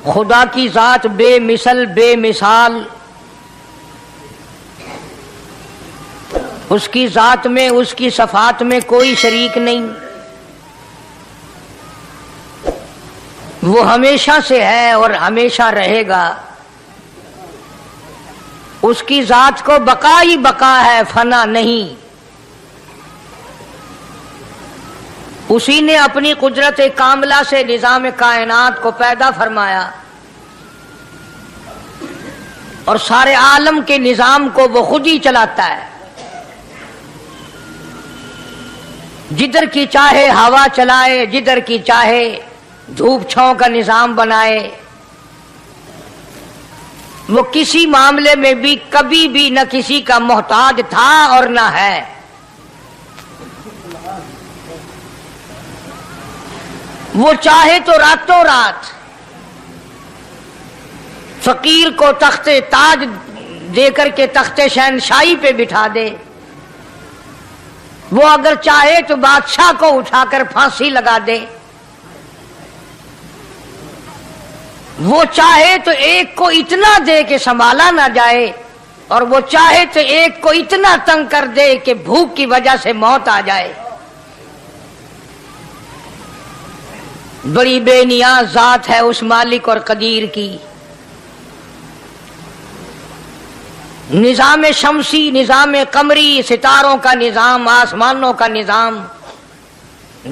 خدا کی ذات بے مثل بے مثال، اس کی ذات میں اس کی صفات میں کوئی شریک نہیں، وہ ہمیشہ سے ہے اور ہمیشہ رہے گا، اس کی ذات کو بقا ہی بقا ہے، فنا نہیں۔ اسی نے اپنی قدرت کاملہ سے نظام کائنات کو پیدا فرمایا اور سارے عالم کے نظام کو وہ خود ہی چلاتا ہے، جدھر کی چاہے ہوا چلائے، جدھر کی چاہے دھوپ چھاؤں کا نظام بنائے، وہ کسی معاملے میں بھی کبھی بھی نہ کسی کا محتاج تھا اور نہ ہے۔ وہ چاہے تو راتوں رات فقیر کو تخت تاج دے کر کے تخت شہنشاہی پہ بٹھا دے، وہ اگر چاہے تو بادشاہ کو اٹھا کر پھانسی لگا دے، وہ چاہے تو ایک کو اتنا دے کہ سنبھالا نہ جائے، اور وہ چاہے تو ایک کو اتنا تنگ کر دے کہ بھوک کی وجہ سے موت آ جائے۔ بڑی بے نیاز ذات ہے اس مالک اور قدیر کی۔ نظام شمسی، نظام قمری، ستاروں کا نظام، آسمانوں کا نظام،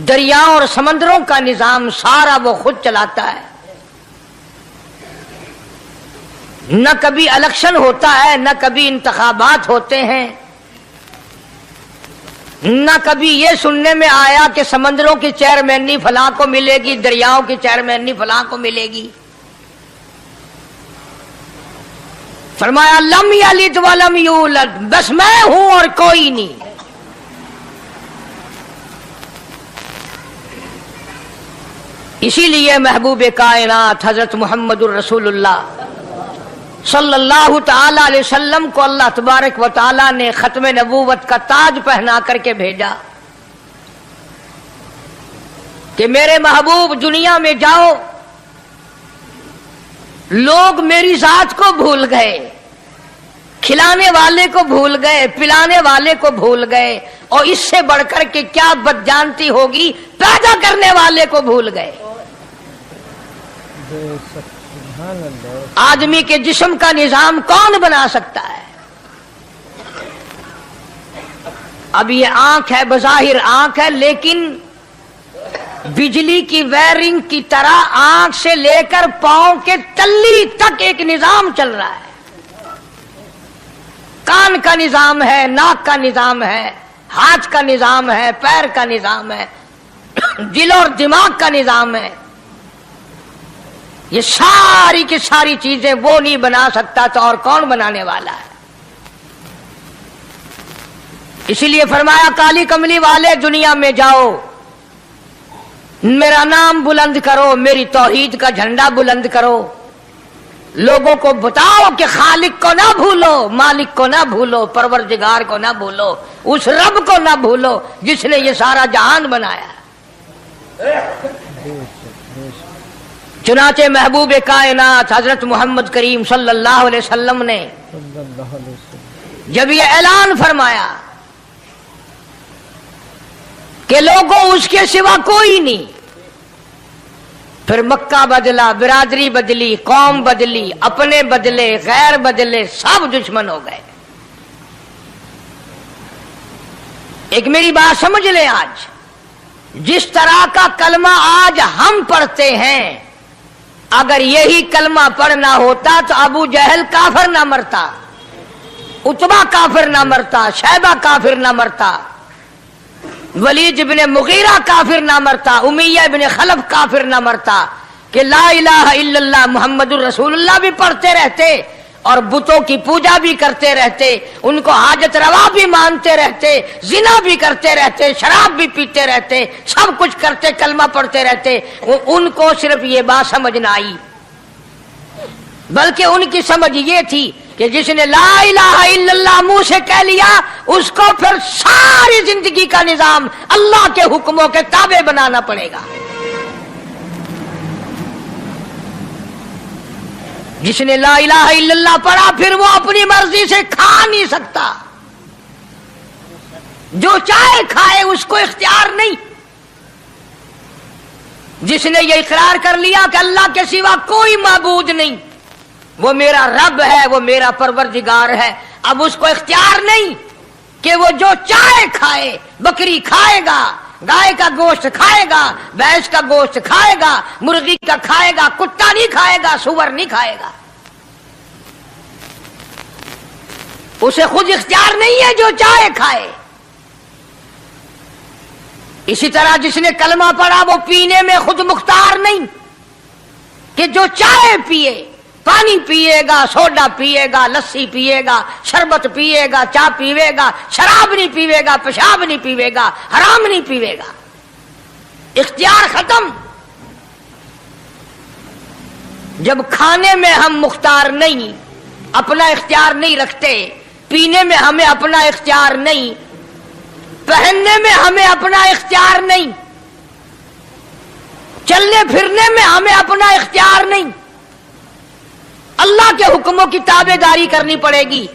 دریاؤں اور سمندروں کا نظام، سارا وہ خود چلاتا ہے۔ نہ کبھی الیکشن ہوتا ہے، نہ کبھی انتخابات ہوتے ہیں، نہ کبھی یہ سننے میں آیا کہ سمندروں کی چیئرمینی فلاں کو ملے گی، دریاؤں کی چیئرمینی فلاں کو ملے گی۔ فرمایا لم یلد ولم یولد، بس میں ہوں اور کوئی نہیں۔ اسی لیے محبوب کائنات حضرت محمد الرسول اللہ صلی اللہ تعالی علیہ وسلم کو اللہ تبارک و تعالی نے ختم نبوت کا تاج پہنا کر کے بھیجا کہ میرے محبوب دنیا میں جاؤ، لوگ میری ذات کو بھول گئے، کھلانے والے کو بھول گئے، پلانے والے کو بھول گئے، اور اس سے بڑھ کر کے کیا بدجانتی ہوگی، پیدا کرنے والے کو بھول گئے۔ آدمی کے جسم کا نظام کون بنا سکتا ہے؟ اب یہ آنکھ ہے، بظاہر آنکھ ہے، لیکن بجلی کی وائرنگ کی طرح آنکھ سے لے کر پاؤں کے تلی تک ایک نظام چل رہا ہے۔ کان کا نظام ہے، ناک کا نظام ہے، ہاتھ کا نظام ہے، پیر کا نظام ہے، دل اور دماغ کا نظام ہے۔ یہ ساری کی ساری چیزیں وہ نہیں بنا سکتا تو اور کون بنانے والا ہے؟ اسی لیے فرمایا کالی کملی والے دنیا میں جاؤ، میرا نام بلند کرو، میری توحید کا جھنڈا بلند کرو، لوگوں کو بتاؤ کہ خالق کو نہ بھولو، مالک کو نہ بھولو، پروردگار کو نہ بھولو، اس رب کو نہ بھولو جس نے یہ سارا جہان بنایا۔ چنانچہ محبوب کائنات حضرت محمد کریم صلی اللہ علیہ وسلم نے جب یہ اعلان فرمایا کہ لوگوں اس کے سوا کوئی نہیں، پھر مکہ بدلا، برادری بدلی، قوم بدلی، اپنے بدلے، غیر بدلے، سب دشمن ہو گئے۔ ایک میری بات سمجھ لیں، آج جس طرح کا کلمہ آج ہم پڑھتے ہیں، اگر یہی کلمہ پڑھنا ہوتا تو ابو جہل کافر نہ مرتا، عتبہ کافر نہ مرتا، شیبہ کافر نہ مرتا، ولید ابن مغیرہ کافر نہ مرتا، امیہ ابن خلف کافر نہ مرتا، کہ لا الہ الا اللہ محمد الرسول اللہ بھی پڑھتے رہتے اور بتوں کی پوجا بھی کرتے رہتے، ان کو حاجت روا بھی مانتے رہتے، زنا بھی کرتے رہتے، شراب بھی پیتے رہتے، سب کچھ کرتے، کلمہ پڑھتے رہتے، ان کو صرف یہ بات سمجھ نہ آئی، بلکہ ان کی سمجھ یہ تھی کہ جس نے لا الہ الا اللہ منہ سے کہہ لیا، اس کو پھر ساری زندگی کا نظام اللہ کے حکموں کے تابع بنانا پڑے گا۔ जिसने ला इलाहा इल्लल्लाह पढ़ा फिर वो अपनी मर्जी से खा नहीं सकता, जो चाहे खाए, उसको इख्तियार नहीं। जिसने ये इकरार कर लिया कि अल्लाह के सिवा कोई माबूद नहीं, वो मेरा रब है, वो मेरा परवरदिगार है, अब उसको इख्तियार नहीं कि वो जो चाहे खाए। बकरी खाएगा, गाय का गोश्त खाएगा, भैंस का गोश्त खाएगा, मुर्गी का खाएगा, कुत्ता नहीं खाएगा, सुअर नहीं खाएगा। उसे खुद इख्तियार नहीं है, जो चाहे खाए। इसी तरह जिसने कलमा पढ़ा वो पीने में खुद मुख्तार नहीं कि जो चाहे पिए, पानी पिएगा, सोडा पिएगा, लस्सी पिएगा, शरबत पिएगा, चाय पीवेगा, शराब नहीं पीवेगा, पेशाब नहीं पीवेगा, हराम नहीं पीवेगा। इख्तियार खत्म। जब खाने में हम मुख्तार नहीं, अपना इख्तियार नहीं रखते, पीने में हमें अपना इख्तियार नहीं, पहनने में हमें अपना इख्तियार नहीं, चलने फिरने में हमें अपना इख्तियार नहीं, अल्लाह के हुक्मों की ताबेदारी करनी पड़ेगी।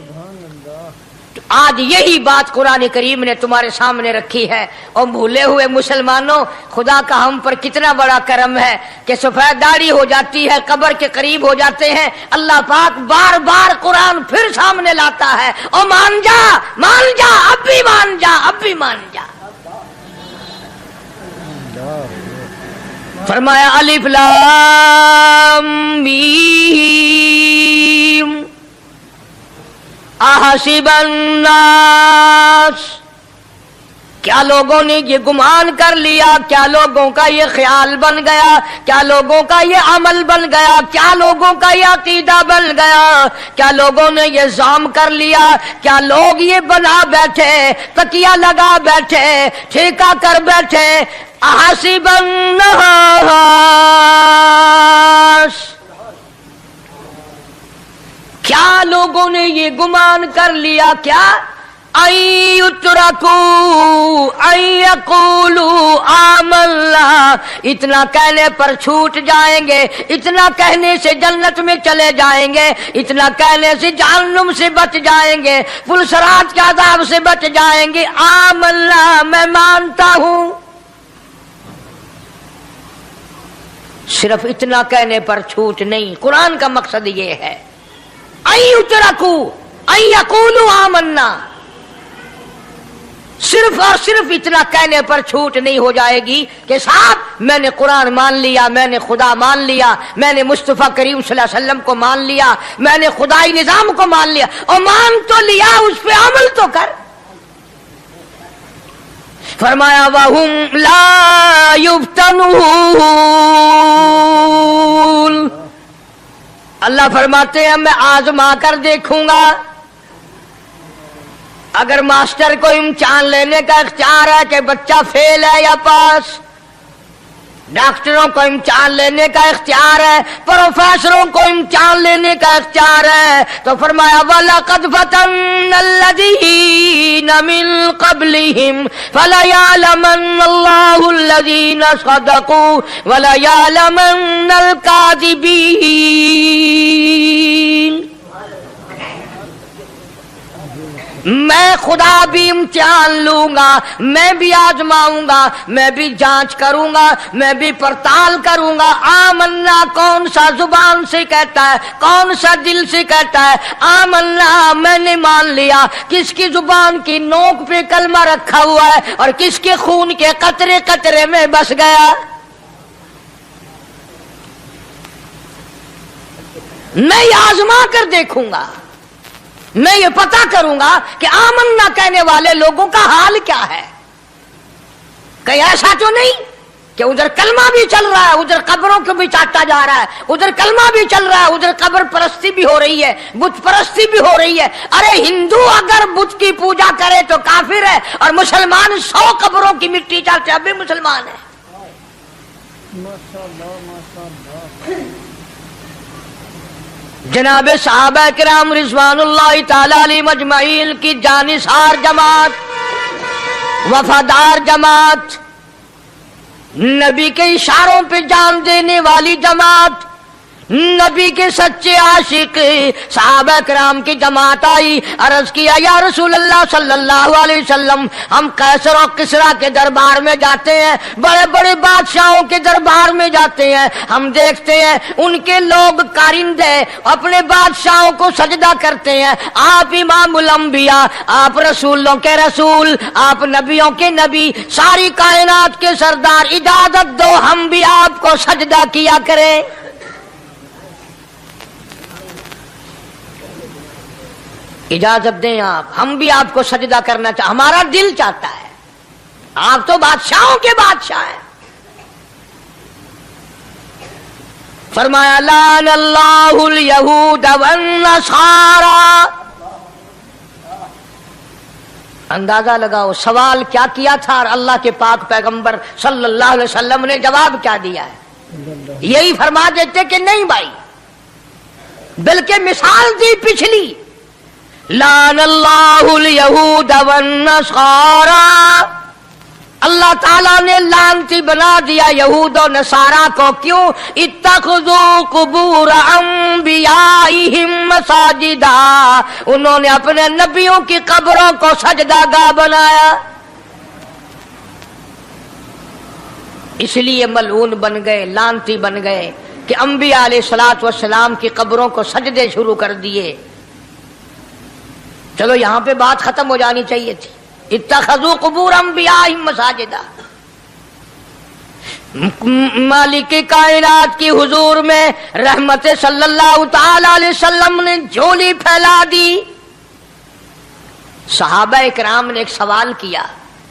तो आज यही बात कुरान करीम ने तुम्हारे सामने रखी है। और भूले हुए मुसलमानों, खुदा का हम पर कितना बड़ा करम है कि सफेद दाढ़ी हो जाती है, कब्र के करीब हो जाते हैं, अल्लाह पाक बार बार कुरान फिर सामने लाता है, और मान जा, मान जा, अब भी मान जा, अब भी मान जा। फरमाया अलिफ लाम मीम अहसिबन नास, क्या लोगों ने ये गुमान कर लिया, क्या लोगों का ये ख्याल बन गया, क्या लोगों का ये अमल बन गया, क्या लोगों का ये अकीदा बन गया, क्या लोगों ने ये ज़ाम कर लिया, क्या लोग ये बना बैठे, तकिया लगा बैठे, ठेका कर बैठे, अहसिबन नास, क्या लोगों ने ये गुमान कर लिया, क्या आमन्ना, इतना कहने पर छूट जाएंगे, इतना कहने से जन्नत में चले जाएंगे, इतना कहने से जहन्नुम से बच जाएंगे, पुलसरात के अज़ाब से बच जाएंगे। आमन्ना, मैं मानता हूं। सिर्फ इतना कहने पर छूट नहीं, कुरान का मकसद ये है यक़ूलू आमन्ना, सिर्फ और सिर्फ इतना कहने पर छूट नहीं हो जाएगी कि साहब मैंने कुरान मान लिया, मैंने खुदा मान लिया, मैंने मुस्तफा करीम सल्लल्लाहु अलैहि वसल्लम को मान लिया, मैंने खुदाई निजाम को मान लिया। और मान तो लिया, उस पे अमल तो कर। फरमाया वहुम ला युफ्तनून, अल्लाह फरमाते हैं मैं आजमा कर देखूंगा। अगर मास्टर को इम्तिहान लेने का इख्तियार है कि बच्चा फेल है या पास, डॉक्टरों को इम्तिहान लेने का इख्तियार है, प्रोफेसरों को इम्तिहान लेने का इख्तियार है, तो फरमाया वलक़द फ़तन्नल्लज़ीना मिन क़ब्लिहिम फ़लयअलमन्नल्लाहुल्लज़ीना सदक़ू वलयअलमन्नल काज़िबीन। मैं खुदा भी इम्तिहान लूंगा, मैं भी आजमाऊंगा, मैं भी जांच करूंगा, मैं भी पड़ताल करूंगा। आमन्ना कौन सा जुबान से कहता है, कौन सा दिल से कहता है। आमन्ना मैंने मान लिया, किसकी जुबान की नोक पे कलमा रखा हुआ है और किसके खून के कतरे कतरे में बस गया। मैं आजमा कर देखूंगा, मैं ये पता करूंगा कि आमन्ना कहने वाले लोगों का हाल क्या है। कहीं ऐसा तो नहीं कि उधर कलमा भी चल रहा है, उधर कब्रों को भी चाटा जा रहा है, उधर कलमा भी चल रहा है, उधर कब्र परस्ती भी हो रही है, बुत परस्ती भी हो रही है। अरे हिंदू अगर बुत की पूजा करे तो काफिर है, और मुसलमान 100 कब्रों की मिट्टी चाटते अब भी मुसलमान है। जनाब साहबा किराम रिज़वानुल्लाहि ताला अलैहिम अजमईन की जानिसार जमात, वफादार जमात, नबी के इशारों पे जान देने वाली जमात, نبی کے سچے عاشق صحابہ کرام کی جماعت آئی، عرض کیا یا رسول اللہ صلی اللہ علیہ وسلم، ہم قیصر اور کسریٰ کے دربار میں جاتے ہیں، بڑے بڑے بادشاہوں کے دربار میں جاتے ہیں، ہم دیکھتے ہیں ان کے لوگ کارندے اپنے بادشاہوں کو سجدہ کرتے ہیں، آپ امام الانبیاء، آپ رسولوں کے رسول، آپ نبیوں کے نبی، ساری کائنات کے سردار، اجازت دو ہم بھی آپ کو سجدہ کیا کریں۔ اجازت دیں آپ، ہم بھی آپ کو سجدہ کرنا چاہتے، ہمارا دل چاہتا ہے، آپ تو بادشاہوں کے بادشاہ ہیں۔ فرمایا لعن اللہ الیہود والنصارى۔ اندازہ لگاؤ سوال کیا کیا تھا اور اللہ کے پاک پیغمبر صلی اللہ علیہ وسلم نے جواب کیا دیا ہے؟ یہی فرما دیتے کہ نہیں بھائی، بلکہ مثال دی پچھلی، لعن اللہ الیہود والنصارى، اللہ تعالیٰ نے لعنتی بنا دیا یہود و نصارہ کو، کیوں؟ اتخذوا قبور انبیائہم مساجدا، انہوں نے اپنے نبیوں کی قبروں کو سجدہ گاہ بنایا، اس لیے ملعون بن گئے، لعنتی بن گئے کہ انبیاء علیہ الصلوۃ والسلام کی قبروں کو سجدے شروع کر دیے۔ چلو یہاں پہ بات ختم ہو جانی چاہیے تھی، اتخذوا قبور انبیائہم مساجدا۔ مالک کائنات کی حضور میں رحمت صلی اللہ تعالی علیہ وسلم نے جھولی پھیلا دی۔ صحابہ اکرام نے ایک سوال کیا،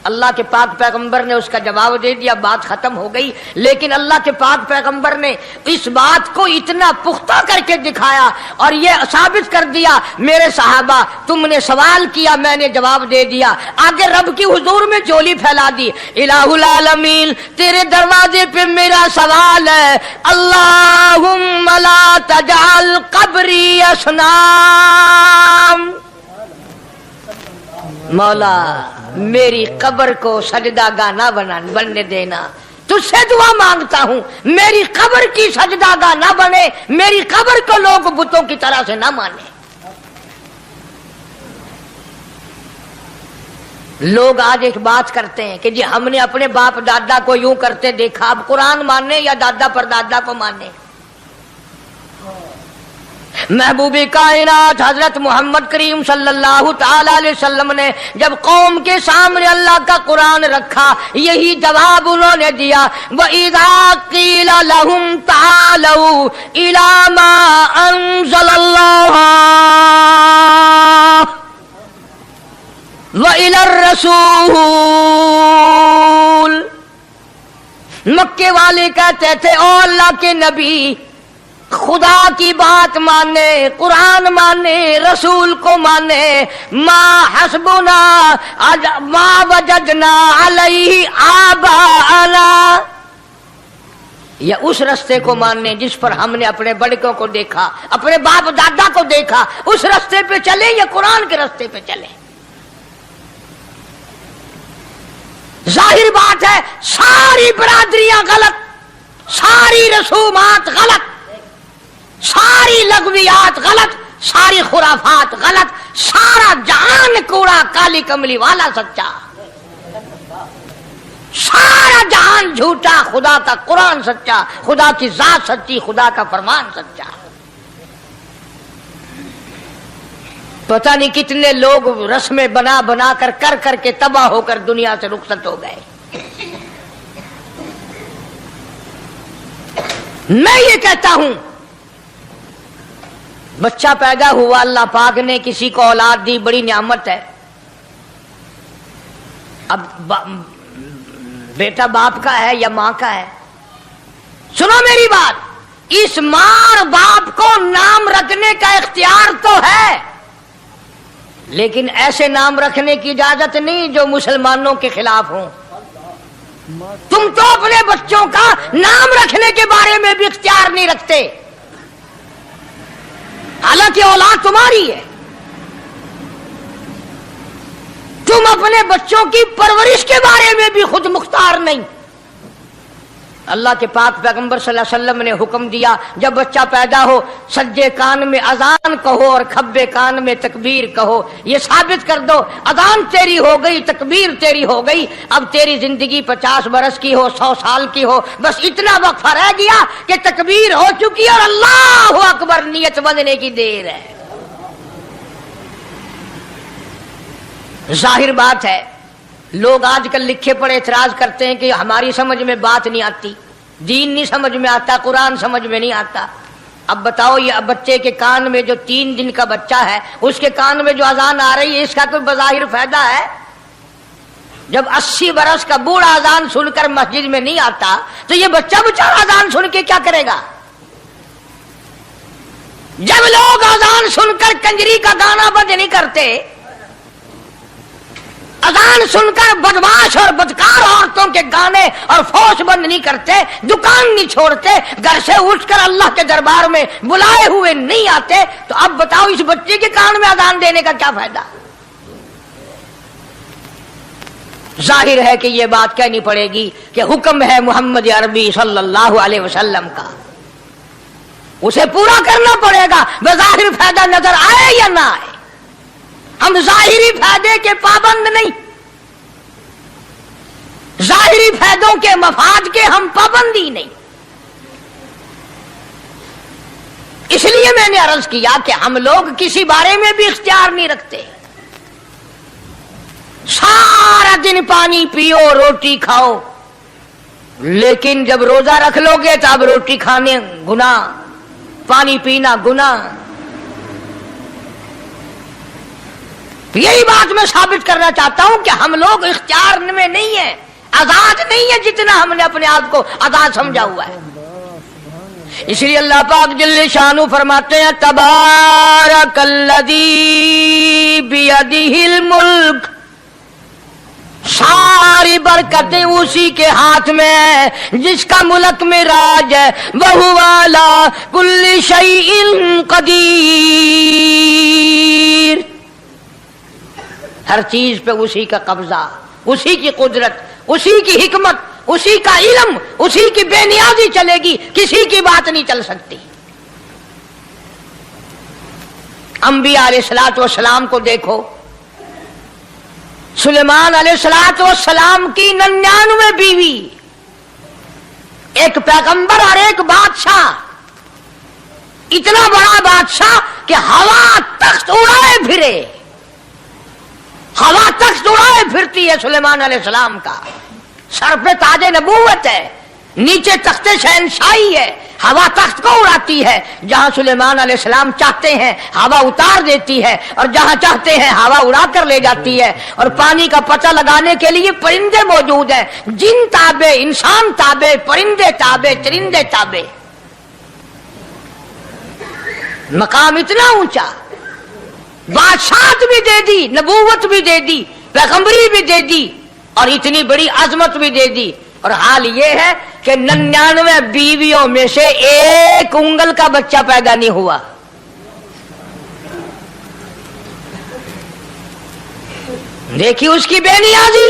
اللہ کے پاک پیغمبر نے اس کا جواب دے دیا، بات ختم ہو گئی، لیکن اللہ کے پاک پیغمبر نے اس بات کو اتنا پختہ کر کے دکھایا اور یہ ثابت کر دیا، میرے صحابہ تم نے سوال کیا، میں نے جواب دے دیا، آگے رب کی حضور میں جھولی پھیلا دی۔ الہ العالمین تیرے دروازے پہ میرا سوال ہے، اللہم لا تجعل قبری اصنام، مولا میری قبر کو سجدہ گاہ نہ بننے دینا، تجھ سے دعا مانگتا ہوں میری قبر کی سجدہ گاہ نہ بنے، میری قبر کو لوگ بتوں کی طرح سے نہ مانے۔ لوگ آج ایک بات کرتے ہیں کہ جی ہم نے اپنے باپ دادا کو یوں کرتے دیکھا، اب قرآن ماننے یا دادا پر دادا کو ماننے؟ محبوب کائنات حضرت محمد کریم صلی اللہ تعالی علیہ وسلم نے جب قوم کے سامنے اللہ کا قرآن رکھا، یہی جواب انہوں نے دیا، وَإِذَا قِيلَ لَهُمْ تَعَالَوْا إِلَى مَا أَنزَلَ اللَّهُ وَإِلَى الرَّسُولِ، مکے والے کہتے تھے او اللہ کے نبی، خدا کی بات مانے، قرآن مانے، رسول کو مانے، ما حسبنا ما وجدنا علیہ آباءنا، یا اس رستے کو ماننے جس پر ہم نے اپنے بڑکوں کو دیکھا، اپنے باپ دادا کو دیکھا، اس رستے پہ چلے یا قرآن کے رستے پہ چلے؟ ظاہر بات ہے ساری برادریاں غلط، ساری رسومات غلط، ساری لغویات غلط، ساری خرافات غلط، سارا جہان کوڑا، کالی کملی والا سچا، سارا جہان جھوٹا، خدا کا قرآن سچا، خدا کی ذات سچی، خدا کا فرمان سچا۔ پتہ نہیں کتنے لوگ رسمیں بنا بنا کر کے تباہ ہو کر دنیا سے رخصت ہو گئے۔ میں یہ کہتا ہوں بچہ پیدا ہوا، اللہ پاک نے کسی کو اولاد دی، بڑی نعمت ہے۔ اب بیٹا باپ کا ہے یا ماں کا ہے؟ سنو میری بات، اس ماں اور باپ کو نام رکھنے کا اختیار تو ہے، لیکن ایسے نام رکھنے کی اجازت نہیں جو مسلمانوں کے خلاف ہوں۔ تم تو اپنے بچوں کا نام رکھنے کے بارے میں بھی اختیار نہیں رکھتے، حالانکہ اولاد تمہاری ہے۔ تم اپنے بچوں کی پرورش کے بارے میں بھی خود مختار نہیں۔ अल्लाह के पाक पैगंबर सल्लल्लाहु अलैहि वसल्लम ने हुक्म दिया, जब बच्चा पैदा हो सज्जे कान में अजान कहो और खब्बे कान में तकबीर कहो। ये साबित कर दो अजान तेरी हो गई, तकबीर तेरी हो गई, अब तेरी जिंदगी 50 बरस की हो, 100 साल की हो, बस इतना वक्फा रह गया कि तकबीर हो चुकी और अल्लाहु अकबर नियत बंधने की देर है। जाहिर बात है, लोग आजकल लिखे पढ़े इतराज करते हैं कि हमारी समझ में बात नहीं आती, दीन नहीं समझ में आता, कुरान समझ में नहीं आता। अब बताओ, ये बच्चे के कान में जो 3 दिन का बच्चा है उसके कान में जो अजान आ रही है, इसका कोई बज़ाहिर फायदा है? जब 80 बरस का बूढ़ा अजान सुनकर मस्जिद में नहीं आता तो ये बच्चा बेचारा अजान सुन के क्या करेगा? जब लोग अजान सुनकर कंजरी का गाना बंद नहीं करते, अजान सुनकर बदमाश और बदकार औरतों के गाने और फौज बंद नहीं करते, दुकान नहीं छोड़ते, घर से उठकर अल्लाह के दरबार में बुलाए हुए नहीं आते, तो अब बताओ इस बच्चे के कान में अजान देने का क्या फायदा? जाहिर है कि यह बात कहनी पड़ेगी कि हुक्म है मोहम्मद अरबी सल्लल्लाहु अलैहि वसल्लम का, उसे पूरा करना पड़ेगा, बज़ाहिर फायदा नजर आए या ना आए। हम जाहिरी फायदे के पाबंद नहीं, जाहिरी फायदों के मफाद के हम पाबंदी नहीं। इसलिए मैंने अर्ज किया कि हम लोग किसी बारे में भी इख्तियार नहीं रखते। सारा दिन पानी पियो, रोटी खाओ, लेकिन जब रोजा रख लोगे तो अब रोटी खाने गुनाह, पानी पीना गुनाह। यही बात मैं साबित करना चाहता हूं कि हम लोग इख्तियार में नहीं है, आजाद नहीं है जितना हमने अपने आप को आजाद समझा हुआ है। इसलिए अल्लाह पाक जल्ले शानु फरमाते हैं, तबारकल्लज़ी बियदिहिल मुल्क, सारी बरकतें उसी के हाथ में है जिसका मुल्क में राज है। वहुवा अला कुल्ली शैइन कदीर, हर चीज पे उसी का कब्जा, उसी की कुदरत, उसी की हिकमत, उसी का इल्म, उसी की बेनियाजी चलेगी, किसी की बात नहीं चल सकती। अंबिया अलैहिस्सलातु वस्सलाम को देखो, सुलेमान अलैहिस्सलातु वस्सलाम की 99 बीवी, एक पैगंबर और एक बादशाह, इतना बड़ा बादशाह कि हवा तख्त उड़ाए फिरे, हवा तख्त उड़ाए फिरती है सुलेमान अलैहिस्सलाम का। सर पे ताजे नबूवत है, नीचे तख्ते शहनशाही है, हवा तख्त को उड़ाती है। जहां सुलेमान अलैहिस्सलाम चाहते हैं हवा उतार देती है, और जहां चाहते हैं हवा उड़ा कर ले जाती है। और पानी का पता लगाने के लिए परिंदे मौजूद हैं, जिन ताबे, इंसान ताबे, परिंदे ताबे, चरिंदे ताबे। मकाम इतना ऊंचा, बादशाहत भी दे दी, नबूवत भी दे दी, पैगंबरी भी दे दी, और इतनी बड़ी अजमत भी दे दी। और हाल ये है कि 99 बीवियों में से एक उंगल का बच्चा पैदा नहीं हुआ। देखी उसकी बेनियाजी।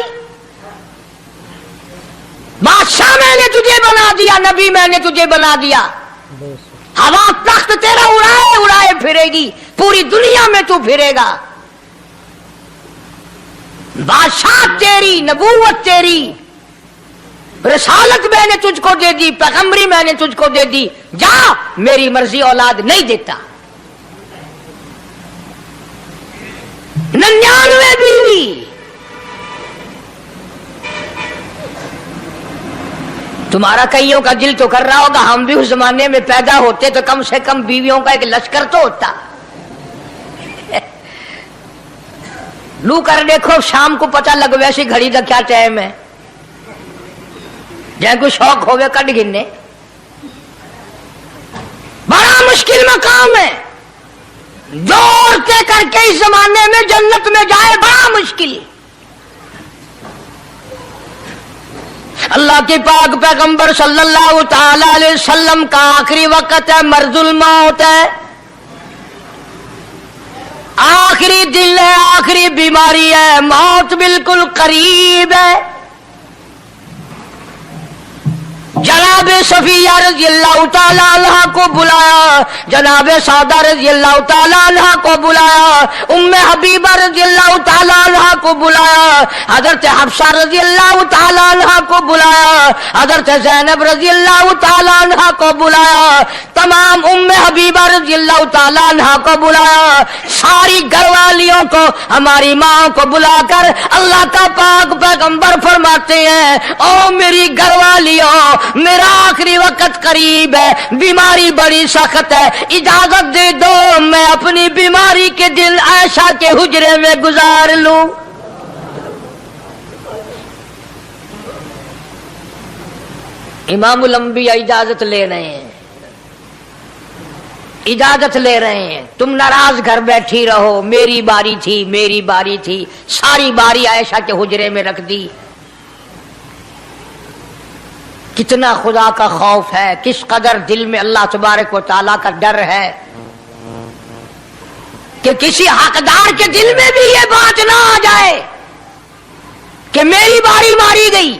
बादशाह मैंने तुझे बना दिया, नबी मैंने तुझे बना दिया, हवा तख्त तेरा उड़ाए उड़ाए फिरेगी, पूरी दुनिया में तू फिरेगा। बादशाह तेरी, नबूवत तेरी, रिसालत मैंने तुझको दे दी, पैगंबरी मैंने तुझको दे दी, जा मेरी मर्जी औलाद नहीं देता। 99 बीवी। तुम्हारा कईयों का दिल तो कर रहा होगा, हम भी उस जमाने में पैदा होते तो कम से कम बीवियों का एक लश्कर तो होता। लू कर देखो, शाम को पता लग वैसी घड़ी का क्या टाइम है, जैसे कोई शौक होवे कट गिनने। बड़ा मुश्किल मकाम है, जोड़ते करके इस जमाने में जन्नत में जाए बड़ा मुश्किल। अल्लाह के पाक पैगंबर सल्लल्लाहु ताला अलैहि वसल्लम का आखिरी वक्त है, मर्जुल मौत है, आखिरी दिल है, आखिरी बीमारी है, मौत बिल्कुल करीब है। जनाब सफिया रजी अल्लाह ताला अन्हा को बुलाया, जनाब सादा रजी अल्लाह ताला अन्हा को बुलाया, उम्मे हबीबा रजी अल्लाह ताला अन्हा को बुलाया, हजरत हफ्सा रजी अल्लाह ताला अन्हा को बुलाया, हजरत ज़ैनब रजी अल्लाह ताला अन्हा को बुलाया, तमाम उम्मे हबीबा रजी अल्लाह ताला अन्हा को बुलाया, सारी घरवालियों को, हमारी माँ को बुलाकर अल्लाह का पाक पैगंबर फरमाते हैं, ओ मेरी घरवालियों, मेरा आखिरी वक्त करीब है, बीमारी बड़ी सख्त है, इजाजत दे दो मैं अपनी बीमारी के दिन आयशा के हुजरे में गुजार लूं। इमामुल अंबिया इजाजत ले रहे हैं, इजाजत ले रहे हैं, तुम नाराज घर बैठी रहो, मेरी बारी थी, मेरी बारी थी, सारी बारी आयशा के हुजरे में रख दी। कितना खुदा का खौफ है, किस कदर दिल में अल्लाह तबारक व तआला का डर है कि किसी हकदार के दिल में भी ये बात ना आ जाए कि मेरी बारी मारी गई।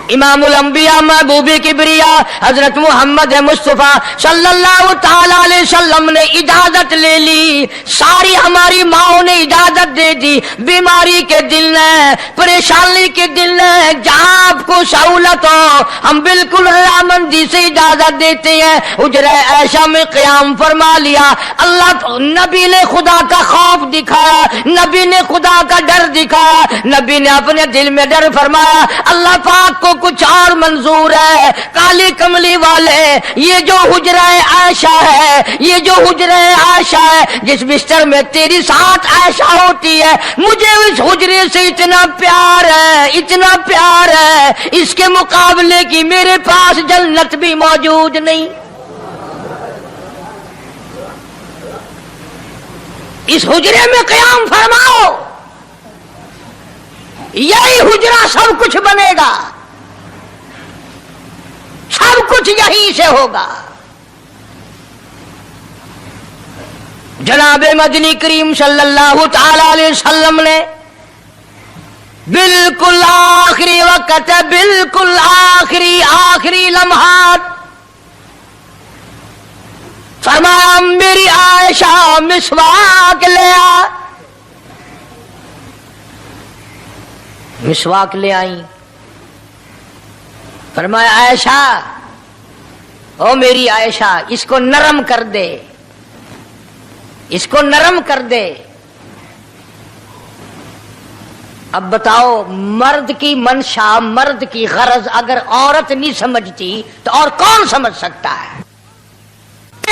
इमामुल अंबिया महबूबे किबरिया हजरत मोहम्मद मुस्तफा सल्लल्लाहु ताला अलैहि वसल्लम ने इजाजत ले ली, सारी हमारी माओ ने इजाजत दे दी। बीमारी के दिन है, परेशानी के दिन है, जहाँ आपको सहूलत हो हम बिल्कुल रजामंदी से इजाजत देते हैं। हुजरा ऐशा में क़याम फरमा लिया, अल्लाह नबी ने खुदा का खौफ दिखाया, नबी ने खुदा का डर दिखाया, नबी ने अपने दिल में डर फरमाया अल्लाह पाक को कुछ और मंजूर है। काली कमली वाले, ये जो हुजरा आयशा है, ये जो हुजरा आयशा है, जिस बिस्तर में तेरी साथ आयशा होती है, मुझे उस हुजरे से इतना प्यार है, इतना प्यार है, इसके मुकाबले की मेरे पास जन्नत भी मौजूद नहीं। इस हुजरे में क़याम फरमाओ, यही हुजरा सब कुछ बनेगा, सब कुछ यहीं से होगा। जनाबे मदनी करीम सल्लल्लाहु ताला अलैहि वसल्लम ने बिल्कुल आखिरी वक्त, बिल्कुल आखिरी लम्हात फरमाया मेरी आयशा मिसवाक ले आ। मिसवाक ले आई, फरमाया आयशा, ओ मेरी आयशा, इसको नरम कर दे, इसको नरम कर दे। अब बताओ, मर्द की मंशा, मर्द की गरज अगर औरत नहीं समझती तो और कौन समझ सकता है?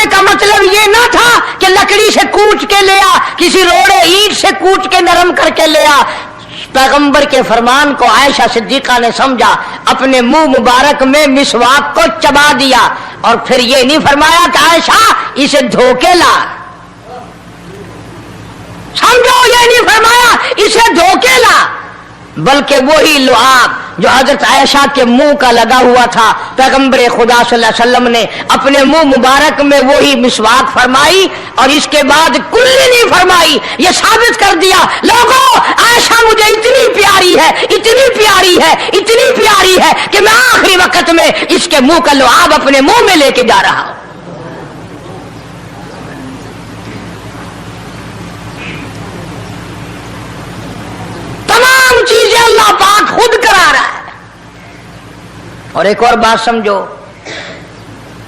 का मतलब ये ना था कि लकड़ी से कूच के ले आ, किसी रोड़े ईंट से कूच के नरम करके ले आ। पैगंबर के फरमान को आयशा सिद्दीका ने समझा, अपने मुंह मुबारक में मिसवाक को चबा दिया और फिर ये नहीं फरमाया कि आयशा इसे धोके ला, समझो, ये नहीं फरमाया इसे धोके ला, बल्कि वही लुआब जो हजरत आयशा के मुंह का लगा हुआ था, पैगंबर खुदा सल्लल्लाहु अलैहि वसल्लम ने अपने मुंह मुबारक में वही मिसवाक फरमाई और इसके बाद कुल्ली नहीं फरमाई। ये साबित कर दिया, लोगों, आयशा मुझे इतनी प्यारी है, इतनी प्यारी है, इतनी प्यारी है कि मैं आखिरी वक्त में इसके मुंह का लुआब अपने मुंह में लेके जा रहा हूं। तमाम चीजें अल्लाह पाक खुद करा रहा है। और एक और बात समझो,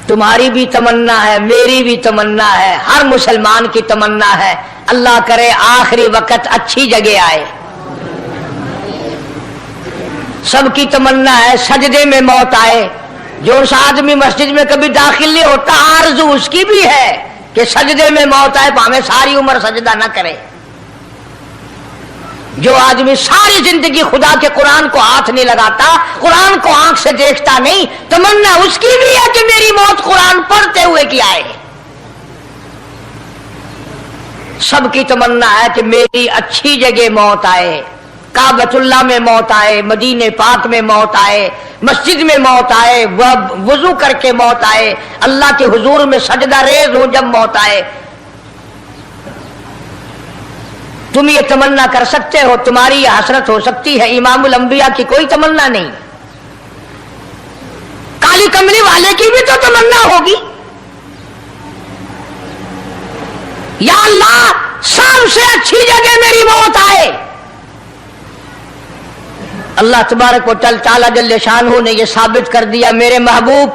तुम्हारी भी तमन्ना है, मेरी भी तमन्ना है, हर मुसलमान की तमन्ना है, अल्लाह करे आखिरी वक्त अच्छी जगह आए। सबकी तमन्ना है सजदे में मौत आए। जो आदमी मस्जिद में कभी दाखिल नहीं होता, आरज़ू उसकी भी है कि सजदे में मौत आए, भाਵੇਂ सारी उम्र सजदा न करे। जो आदमी सारी जिंदगी खुदा के कुरान को हाथ नहीं लगाता, कुरान को आंख से देखता नहीं, तमन्ना उसकी भी है कि मेरी मौत कुरान पढ़ते हुए की आए। सबकी तमन्ना है कि मेरी अच्छी जगह मौत आए, काबतुल्लाह में मौत आए, मदीने पाक में मौत आए, मस्जिद में मौत आए, वजू करके मौत आए, अल्लाह के हुजूर में सजदा रेज हो जब मौत आए। तुम ये तमन्ना कर सकते हो, तुम्हारी ये हसरत हो सकती है। इमामुल अंबिया की कोई तमन्ना नहीं। काली कमली वाले की भी तो तमन्ना होगी, या अल्लाह सबसे अच्छी जगह मेरी मौत आए। अल्लाह तबारक व तआला जल्ले शानहू ने यह साबित कर दिया, मेरे महबूब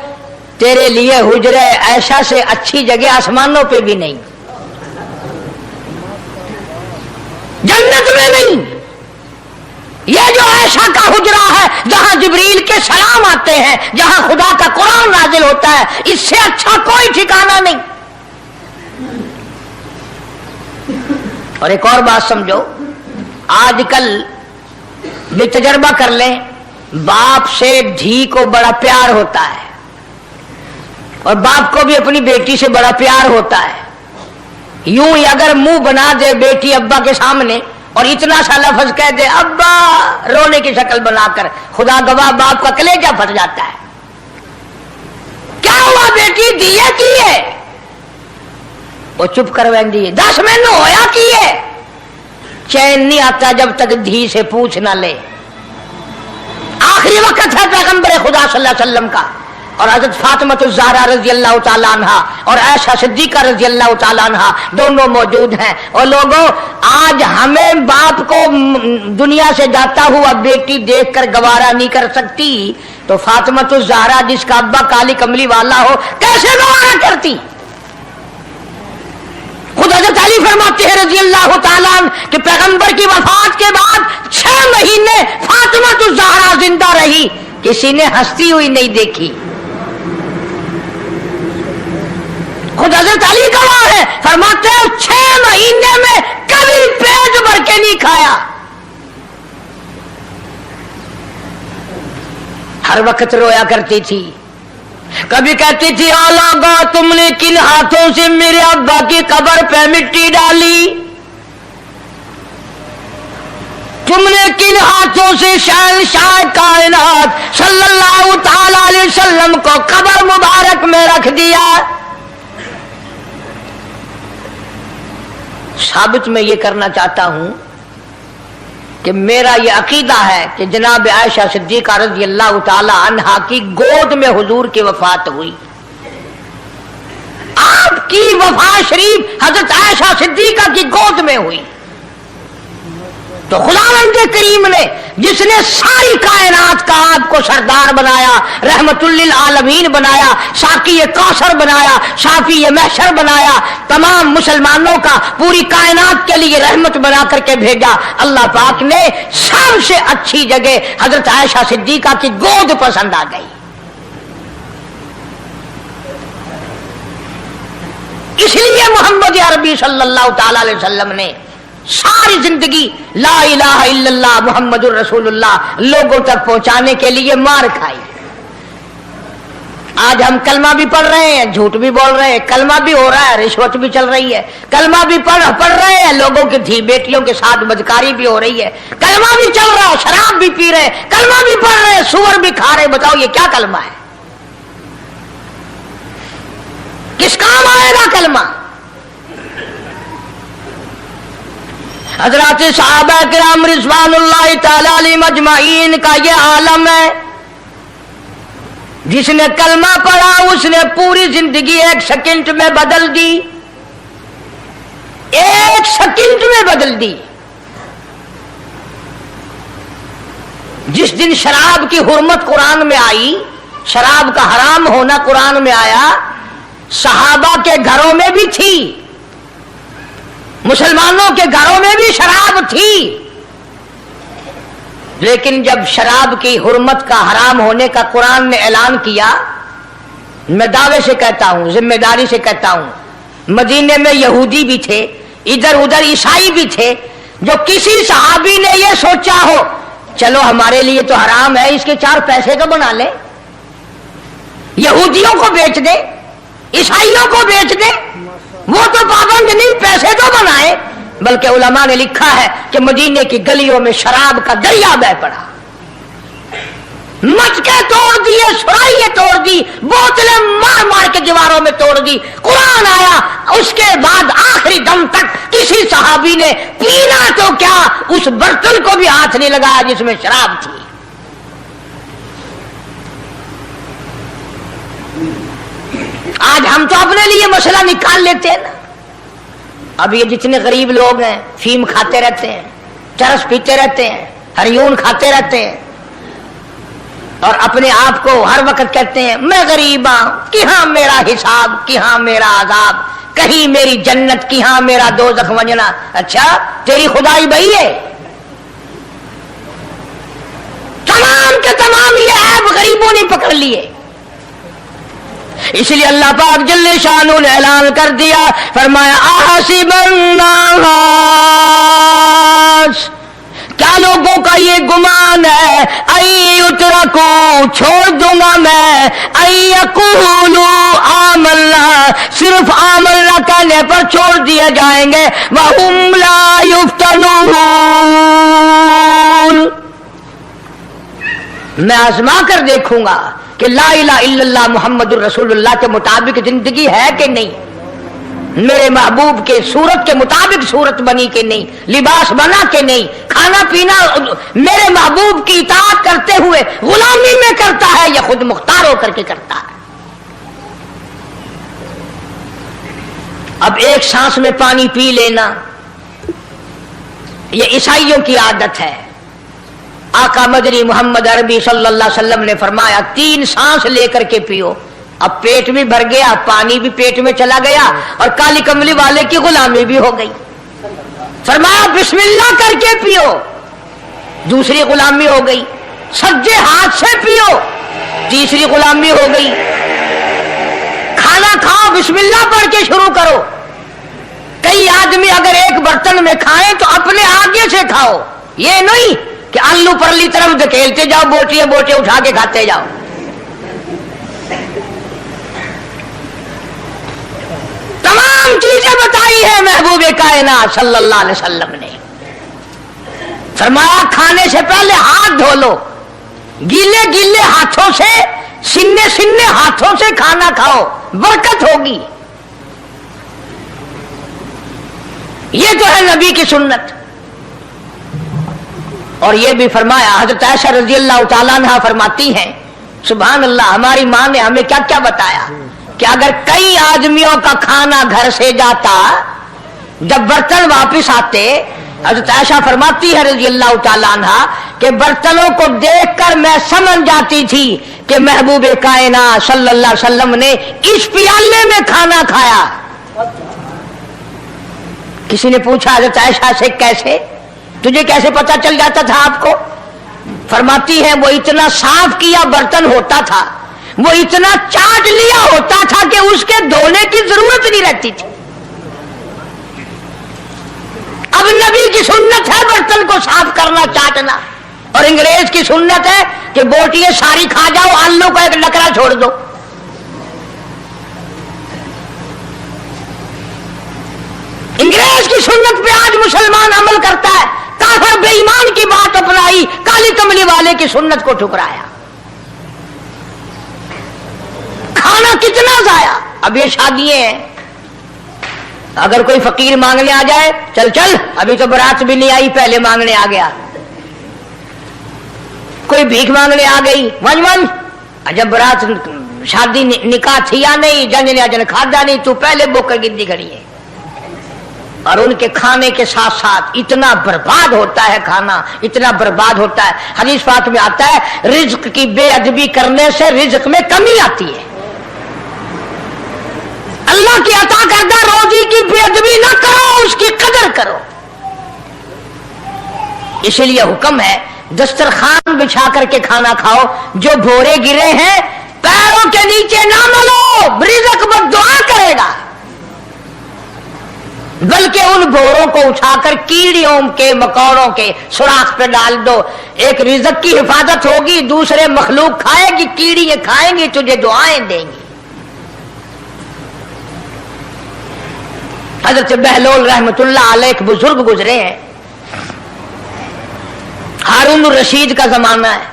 तेरे लिए हुजरे ऐशा से अच्छी जगह आसमानों पे भी नहीं, जन्नत में नहीं। यह जो ऐशा का हुजरा है जहां जिब्रील के सलाम आते हैं, जहां खुदा का कुरान नाजिल होता है, इससे अच्छा कोई ठिकाना नहीं। और एक और बात समझो, आजकल भी तजर्बा कर लें, बाप से धी को बड़ा प्यार होता है और बाप को भी अपनी बेटी से बड़ा प्यार होता है। यूं ही अगर मुंह बना दे बेटी अब्बा के सामने और इतना सा लफ्ज कह दे अब्बा, रोने की शक्ल बनाकर, खुदा गवाह बाप का कलेजा फट जाता है। क्या हुआ बेटी, दिए की है? वो चुप करवेंदी, 10 महीने होया की है। चैन नहीं आता जब तक धी से पूछ ना ले। आखिरी वक्त है पैगंबर खुदा सल्लल्लाहु अलैहि वसल्लम का, और हजरत फातिमातुज़ ज़हरा रज़ी अल्लाह तआला अन्हा और आयशा सिद्दीक़ा रज़ी अल्लाह तआला अन्हा दोनों मौजूद हैं। और लोगों, आज हमें बाप को दुनिया से जाता हुआ बेटी देखकर गवारा नहीं कर सकती, तो फातिमातुज़ ज़हरा जिसका अब्बा काली कमली वाला हो कैसे गवारा करती? खुद हज़रत अली फरमाते हैं रज़ी अल्लाह तआला अन्हु कि पैगंबर की वफात के बाद 6 महीने फातिमातुज़ ज़हरा जिंदा रही, किसी ने हंसती हुई नहीं देखी। खुद हज़रत अली गवाह है, फरमाते हैं 6 महीने में कभी पेट भर के नहीं खाया। हर वक्त रोया करती थी। कभी कहती थी, ओ लोगों, तुमने किन हाथों से मेरे अब्बा की कब्र पे मिट्टी डाली? तुमने किन हाथों से शहंशाह कायनात सल्लल्लाहु तआला अलैहि वसल्लम को कब्र मुबारक में रख दिया? साबित मैं ये करना चाहता हूं कि मेरा ये अकीदा है कि जनाब आयशा सिद्दीक़ा रज़ी अल्लाह तआला अन्हा की गोद में हुजूर की वफात हुई। आपकी वफात शरीफ हजरत आयशा सिद्दीक़ा की गोद में हुई। तो खुदावंद करीम ने जिसने सारी कायनात का आपको सरदार बनाया, रहमतुल लिल आलमीन बनाया, साकी कौसर बनाया, शाफी महशर बनाया, तमाम मुसलमानों का पूरी कायनात के लिए रहमत बना करके भेजा, अल्लाह पाक ने सबसे अच्छी जगह हजरत आयशा सिद्दीक़ा की गोद पसंद आ गई। इसलिए मोहम्मद अरबी सल्लल्लाहु तआला अलैहि वसल्लम ने सारी जिंदगी ला इलाहा इल्लल्लाह मुहम्मदुर रसूलुल्लाह लोगों तक पहुंचाने के लिए मार खाई। आज हम कलमा भी पढ़ रहे हैं, झूठ भी बोल रहे हैं, कलमा भी हो रहा है, रिश्वत भी चल रही है, कलमा भी पढ़ रहे हैं, लोगों की धी बेटियों के साथ बदकारी भी हो रही है, कलमा भी चल रहा है, शराब भी पी रहे, कलमा भी पढ़ रहे, सुअर भी खा रहे। बताओ ये क्या कलमा है? किस काम आएगा कलमा? हजरत सहाबा किराम रिज़वानुल्लाहि तआला अलैहिम अजमाइन का ये आलम है, जिसने कलमा पढ़ा उसने पूरी जिंदगी 1 सेकंड में बदल दी, 1 सेकंड में बदल दी। जिस दिन शराब की हुर्मत कुरान में आई, शराब का हराम होना कुरान में आया, सहाबा के घरों में भी थी, मुसलमानों के घरों में भी शराब थी, लेकिन जब शराब की हुर्मत का हराम होने का कुरान ने ऐलान किया, मैं दावे से कहता हूं, जिम्मेदारी से कहता हूं, मदीने में यहूदी भी थे, इधर उधर ईसाई भी थे, जो किसी सहाबी ने यह सोचा हो चलो हमारे लिए तो हराम है, इसके 4 पैसे तो बना ले, यहूदियों को बेच दे, ईसाइयों को बेच दे, वो तो पाबंद नहीं, पैसे तो बनाए। बल्कि उलमा ने लिखा है कि मदीने की गलियों में शराब का दरिया बह पड़ा, मटके तोड़ दिए, सुराइये तोड़ दी, बोतलें मार मार के दीवारों में तोड़ दी। कुरान आया, उसके बाद आखिरी दम तक किसी सहाबी ने पीना तो क्या उस बर्तन को भी हाथ नहीं लगाया जिसमें शराब थी। आज हम तो अपने लिए मसला निकाल लेते हैं ना। अब ये जितने गरीब लोग हैं फीम खाते रहते हैं, चरस पीते रहते हैं, हरियून खाते रहते हैं और अपने आप को हर वक्त कहते हैं मैं गरीब हूं, कि हाँ मेरा हिसाब, कि हाँ मेरा आजाब, कहीं मेरी जन्नत, कि हाँ मेरा दोज़ख वंजना। अच्छा तेरी खुदाई वही है? तमाम के तमाम ये ऐब गरीबों ने पकड़ लिए। इसलिए अल्लाह पाक जल्ले शानू ने ऐलान कर दिया, फरमाया आसिबन्नास, क्या लोगों का ये गुमान है, उतरा को छोड़ दूंगा मैं, यकूलू आमल्ला, सिर्फ आमल्ला कहने पर छोड़ दिए जाएंगे, वहुम ला युफ्तनून, मैं आजमा कर देखूंगा कि ला इलाहा इल्लल्लाह मुहम्मदुर रसूलुल्लाह के मुताबिक जिंदगी है कि नहीं, मेरे महबूब के सूरत के मुताबिक सूरत बनी कि नहीं, लिबास बना कि नहीं, खाना पीना मेरे महबूब की इताअत करते हुए गुलामी में करता है या खुद मुख्तार होकर के करता है। अब एक सांस में पानी पी लेना ये ईसाइयों की आदत है। आका मदनी मोहम्मद अरबी सल्लल्लाहु अलैहि वसल्लम ने फरमाया 3 सांस लेकर के पियो। अब पेट भी भर गया, पानी भी पेट में चला गया और काली कमली वाले की गुलामी भी हो गई। फरमाया बिस्मिल्लाह करके पियो, दूसरी गुलामी हो गई। सज्जे हाथ से पियो, तीसरी गुलामी हो गई। खाना खाओ बिस्मिल्लाह पढ़ के शुरू करो। कई आदमी अगर एक बर्तन में खाएं तो अपने आगे से खाओ, ये नहीं कि आलू परली तरफ धकेलते जाओ, बोटियां बोटियां उठा के खाते जाओ। तमाम चीजें बताई है महबूब कायनात सल्लल्लाहु अलैहि वसल्लम ने। फरमाया खाने से पहले हाथ धो लो, गीले गीले हाथों से, सिन्ने सिन्ने हाथों से खाना खाओ, बरकत होगी। ये तो है नबी की सुन्नत। और ये भी फरमाया, हजरत आयशा रजी अल्लाह तआला अन्हा फरमाती हैं, सुभान अल्लाह, हमारी माँ ने हमें क्या क्या बताया कि अगर कई आदमियों का खाना घर से जाता, जब बर्तन वापस आते, हजरत आयशा फरमाती है रजी अल्लाह तआला अन्हा कि बर्तनों को देखकर मैं समझ जाती थी कि महबूब कायनात सल्लल्लाहु अलैहि वसल्लम ने इस प्याले में खाना खाया। किसी ने पूछा हजरत आयशा से, कैसे, तुझे कैसे पता चल जाता था आपको? फरमाती है वो इतना साफ किया बर्तन होता था, वो इतना चाट लिया होता था कि उसके धोने की जरूरत नहीं रहती थी। अब नबी की सुन्नत है बर्तन को साफ करना, चाटना, और अंग्रेज की सुन्नत है कि बोटियां सारी खा जाओ, आलू का एक लकड़ा छोड़ दो। अंग्रेज की सुन्नत पे आज मुसलमान अमल करता है, काफिर बेईमान की बात अपनाई, काली कमली वाले की सुन्नत को ठुकराया। खाना कितना जाया। अब ये शादियां हैं, अगर कोई फकीर मांगने आ जाए, चल चल अभी तो बारात भी नहीं आई, पहले मांगने आ गया। कोई भीख मांगने आ गई, वन वन, जब बारात शादी निकाह थी या नहीं, जन ने जन खादा नहीं, तू पहले बोकर गिद्दी खड़ी है। और उनके खाने के साथ साथ इतना बर्बाद होता है खाना, इतना बर्बाद होता है। हदीस पाक में आता है रिज्क की बेअदबी करने से रिज्क में कमी आती है। अल्लाह की अता करदा रोजी की बेअदबी ना करो, उसकी कदर करो। इसलिए हुक्म है दस्तरखान बिछा करके खाना खाओ, जो भोरे गिरे हैं पैरों के नीचे ना मलो, रिज्क बद्दुआ करेगा। बल्कि उन भोरों को उठाकर कीड़ियों के मकोड़ों के सुराख पे डाल दो, एक रिज़्क़ की हिफाजत होगी, दूसरे मखलूक खाएगी, कीड़ियां खाएंगी, तुझे दुआएं देंगी। हजरत बहलोल रहमतुल्लाह अलैह एक बुजुर्ग गुजरे हैं, हारून रशीद का जमाना है।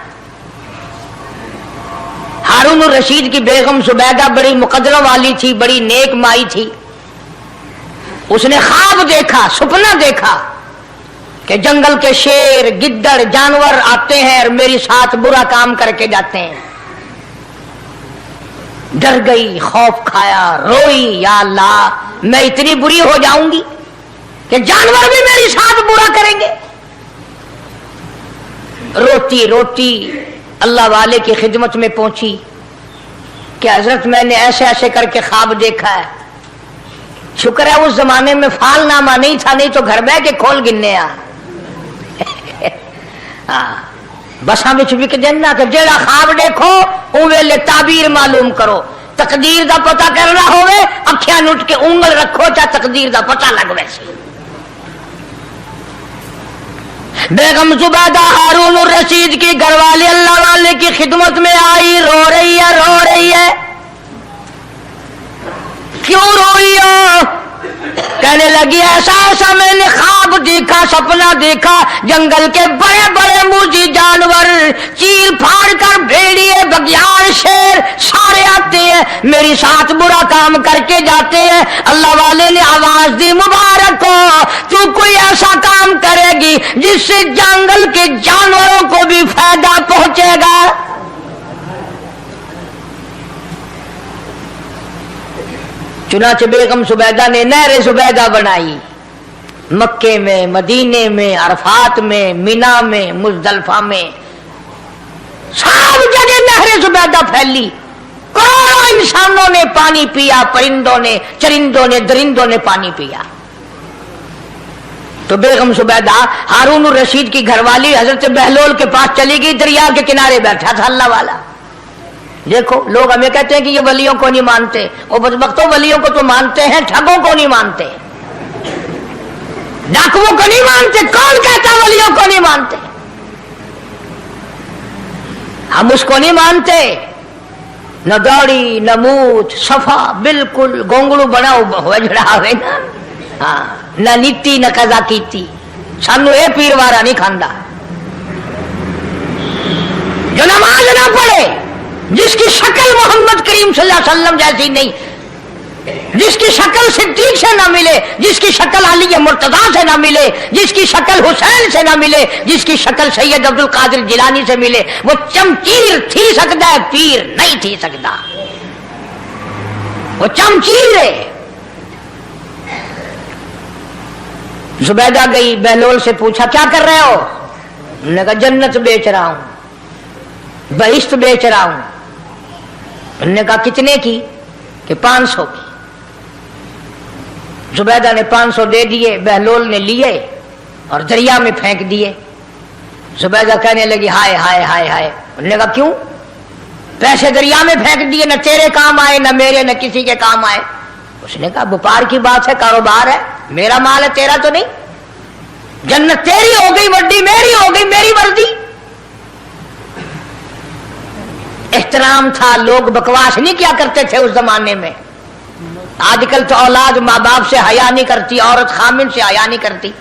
हारून रशीद की बेगम सुबैदा बड़ी मुकद्दरों वाली थी, बड़ी नेक माई थी। उसने ख्वाब देखा, सपना देखा कि जंगल के शेर गिद्दड़ जानवर आते हैं और मेरे साथ बुरा काम करके जाते हैं। डर गई, खौफ खाया, रोई, या अल्लाह मैं इतनी बुरी हो जाऊंगी कि जानवर भी मेरे साथ बुरा करेंगे। रोती रोती अल्लाह वाले की खिदमत में पहुंची कि हजरत मैंने ऐसे ऐसे करके ख्वाब देखा है। शुक्र है उस जमाने में फालनामा नहीं था, नहीं तो घर बह के खोल गिनने बसा बिच बिक देना कि जेड़ा ख्वाब देखो उवेले ताबीर मालूम करो। तकदीर दा पता करना होवे अखियां नुट के उंगल रखो चाहे तकदीर दा पता लग वैसे। बेगम जुबैदा हारून रशीद की घरवाली अल्लाह वाले की खिदमत में आई, रो रही है, रो रही है। क्यों रोई हो? कहने लगी ऐसा ऐसा मैंने ख्वाब देखा, सपना देखा, जंगल के बड़े बड़े मुझी जानवर चीर फाड़ कर भेड़िए, बघियार, शेर सारे आते हैं, मेरी साथ बुरा काम करके जाते हैं। अल्लाह वाले ने आवाज दी मुबारक हो, तू कोई ऐसा काम करेगी जिससे जंगल के जानवरों को भी फायदा पहुंचेगा। चुनाचे बेगम जुबैदा ने नहर जुबैदा बनाई। मक्के में, मदीने में, अरफात में, मिना में, मुजदलफा में, सब जगह नहर जुबैदा फैली। करोड़ों इंसानों ने पानी पिया, परिंदों ने, चरिंदों ने, दरिंदों ने पानी पिया। तो बेगम जुबैदा हारून रशीद की घरवाली हजरत बहलोल के पास चली गई, दरिया के किनारे बैठा था अल्लाह वाला। देखो लोग हमें कहते हैं कि ये वलियों को नहीं मानते, और बदबख्तों वलियों को तो मानते हैं, ठगों को नहीं मानते, डाकुओं को नहीं मानते। कौन कहता वलियों को नहीं मानते? हम उसको नहीं मानते, न दौड़ी न मूछ, सफा बिल्कुल गोंगलू बना हुआ जड़ा हुए ना, हाँ, न नीति न कजा कीती, सानू ये पीर वारा नहीं खांदा। जो नमाज ना पढ़े, जिसकी शक्ल मोहम्मद करीम सल्लल्लाहु अलैहि वसल्लम जैसी नहीं, जिसकी शक्ल सिद्दीक से ना मिले, जिसकी शक्ल अली मुर्तजा से ना मिले, जिसकी शक्ल हुसैन से ना मिले, जिसकी शक्ल सैयद अब्दुल कादिर जिलानी से मिले, वो चमचीर थी सकता है, पीर नहीं थी सकता। वो चमचीर है। जुबैदा गई, बहलोल से पूछा क्या कर रहे हो? उन्होंने कहा जन्नत बेच रहा हूं, बहिश्त बेच रहा हूं। उन्होंने कहा कितने की? कि 500 की। जुबैदा ने 500 दे दिए, बहलोल ने लिए और दरिया में फेंक दिए। जुबैदा कहने लगी हाय हाय हाय हाय। उन्होंने कहा क्यों? पैसे दरिया में फेंक दिए, न तेरे काम आए, न मेरे, न किसी के काम आए। उसने कहा व्यापार की बात है, कारोबार है, मेरा माल है, तेरा तो नहीं। जन्नत तेरी हो गई, वड्डी मेरी हो गई, मेरी वर्दी। एहतराम था, लोग बकवास नहीं किया करते थे उस जमाने में। आजकल तो औलाद माँ बाप से हया नहीं करती, औरत खामिन से हया नहीं करती,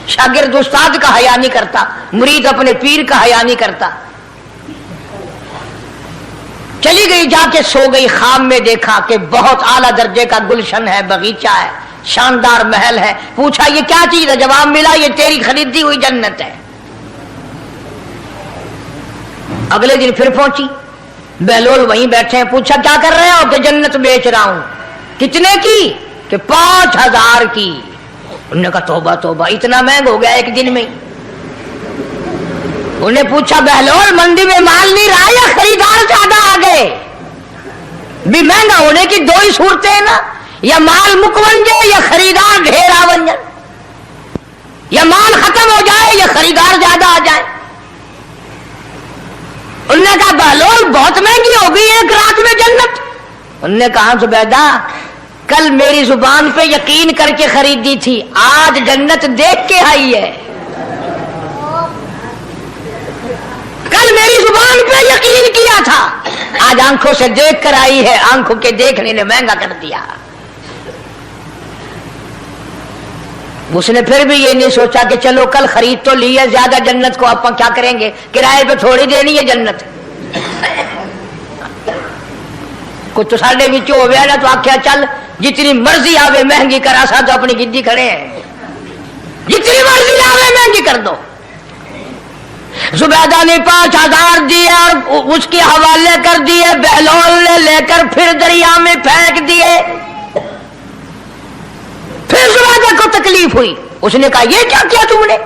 शागिर्द उस्ताद का हया नहीं करता, मुरीद अपने पीर का हया नहीं करता। चली गई, जाके सो गई। ख्वाब में देखा कि बहुत आला दर्जे का गुलशन है, बगीचा है, शानदार महल है। पूछा ये क्या चीज है? जवाब मिला ये तेरी खरीदी हुई जन्नत है। अगले दिन फिर पहुंची, बहलोल वहीं बैठे हैं। पूछा क्या कर रहे हो? कि जन्नत बेच रहा हूं। कितने की? कि 5000 की। उन्होंने कहा तौबा तौबा, इतना महंगा हो गया एक दिन में। उन्हें पूछा बहलोल मंडी में माल नहीं रहा या खरीदार ज्यादा आ गए? भी महंगा होने की दो ही सूरतें हैं ना, या माल मुकवन जाए या खरीदार ढेर आवन जाए, या माल खत्म हो जाए या खरीदार ज्यादा आ जाए। उन्होंने कहा बहलोल बहुत महंगी हो गई एक रात में जन्नत। उन्होंने कहा जुबैदा कल मेरी जुबान पे यकीन करके खरीदी थी, आज जन्नत देख के आई है। कल मेरी जुबान पे यकीन किया था, आज आंखों से देख कर आई है। आंखों के देखने ने महंगा कर दिया। उसने फिर भी ये नहीं सोचा कि चलो कल खरीद तो ली है ज्यादा, जन्नत को आप क्या करेंगे, किराए पे थोड़ी देनी है जन्नत। कुछ तो साढ़े बिच हो गया ना, तो आख्या चल जितनी मर्जी आवे महंगी करा, सा तो अपनी गिद्दी खड़े हैं, जितनी मर्जी आवे महंगी कर दो। زبیدہ نے 5000 دیے اور اس کے حوالے کر دیے، بہلول نے لے کر پھر دریا میں پھینک دیے۔ پھر زبیدہ کو تکلیف ہوئی، اس نے کہا یہ کیا کیا تم نے؟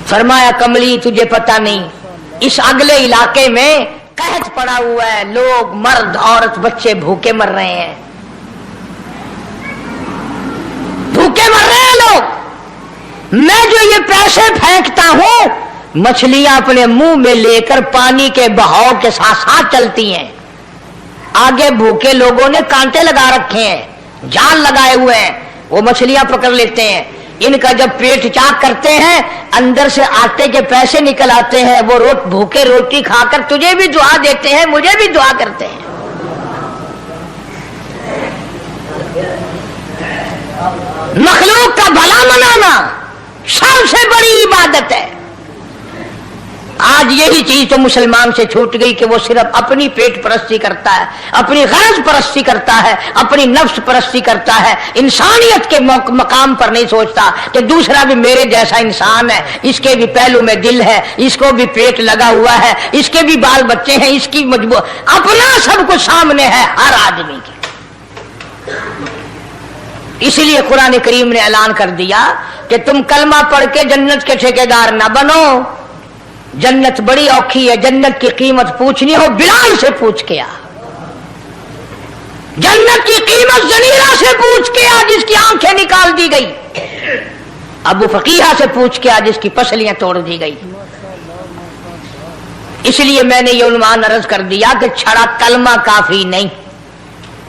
فرمایا کملی تجھے پتہ نہیں، اس اگلے علاقے میں قحط پڑا ہوا ہے، لوگ مرد عورت بچے بھوکے مر رہے ہیں، بھوکے مر رہے ہیں لوگ۔ میں جو یہ پیسے پھینکتا ہوں، مچھلیاں اپنے منہ میں لے کر پانی کے بہاؤ کے ساتھ ساتھ چلتی ہیں، آگے بھوکے لوگوں نے کانٹے لگا رکھے ہیں، جال لگائے ہوئے ہیں، وہ مچھلیاں پکڑ لیتے ہیں، ان کا جب پیٹ چاک کرتے ہیں اندر سے آٹے کے پیسے نکل آتے ہیں، وہ بھوکے روٹی کھا کر تجھے بھی دعا دیتے ہیں، مجھے بھی دعا کرتے ہیں۔ مخلوق کا بھلا منانا سب سے بڑی عبادت ہے۔ آج یہی چیز تو مسلمان سے چھوٹ گئی کہ وہ صرف اپنی پیٹ پرستی کرتا ہے، اپنی غرض پرستی کرتا ہے، اپنی نفس پرستی کرتا ہے، انسانیت کے مقام پر نہیں سوچتا کہ دوسرا بھی میرے جیسا انسان ہے، اس کے بھی پہلو میں دل ہے، اس کو بھی پیٹ لگا ہوا ہے، اس کے بھی بال بچے ہیں، اس کی مجبور اپنا سب کچھ سامنے ہے ہر آدمی کے۔ اسی لیے قرآن کریم نے اعلان کر دیا کہ تم کلمہ پڑھ کے جنت کے ٹھیکیدار نہ بنو، جنت بڑی اوکھی ہے، جنت کی قیمت پوچھنی ہو بلال سے پوچھ کے آ، جنت کی قیمت زنیرہ سے پوچھ کے آ جس کی آنکھیں نکال دی گئی، ابو فقیہ سے پوچھ کے آ جس کی پسلیاں توڑ دی گئی۔ اس لیے میں نے یہ عنوان عرض کر دیا کہ چھڑا کلمہ کافی نہیں،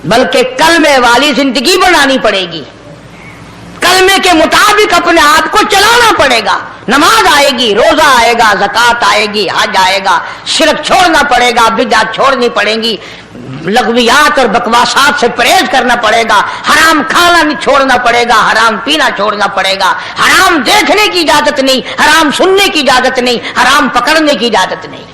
بلکہ کلمے والی زندگی بنانی پڑے گی، کلمے کے مطابق اپنے آپ کو چلانا پڑے گا، نماز آئے گی، روزہ آئے گا، زکوٰۃ آئے گی، حج آئے گا، شرک چھوڑنا پڑے گا، بدعت چھوڑنی پڑیں گی، لغویات اور بکواسات سے پرہیز کرنا پڑے گا، حرام کھانا چھوڑنا پڑے گا، حرام پینا چھوڑنا پڑے گا، حرام دیکھنے کی اجازت نہیں، حرام سننے کی اجازت نہیں، حرام پکڑنے کی اجازت نہیں۔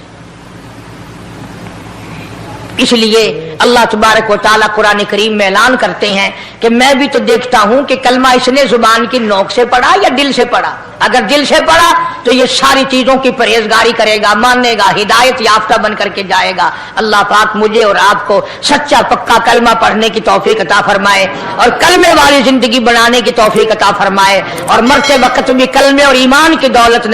اس لیے اللہ تبارک و تعالیٰ قرآن کریم میں اعلان کرتے ہیں کہ میں بھی تو دیکھتا ہوں کہ کلمہ اس نے زبان کی نوک سے پڑھا یا دل سے پڑھا۔ اگر دل سے پڑھا تو یہ ساری چیزوں کی پرہیزگاری کرے گا، مانے گا، ہدایت یافتہ بن کر کے جائے گا۔ اللہ پاک مجھے اور آپ کو سچا پکا کلمہ پڑھنے کی توفیق عطا فرمائے اور کلمے والی زندگی بنانے کی توفیق عطا فرمائے، اور مرتے وقت بھی کلمے اور ایمان کی دولت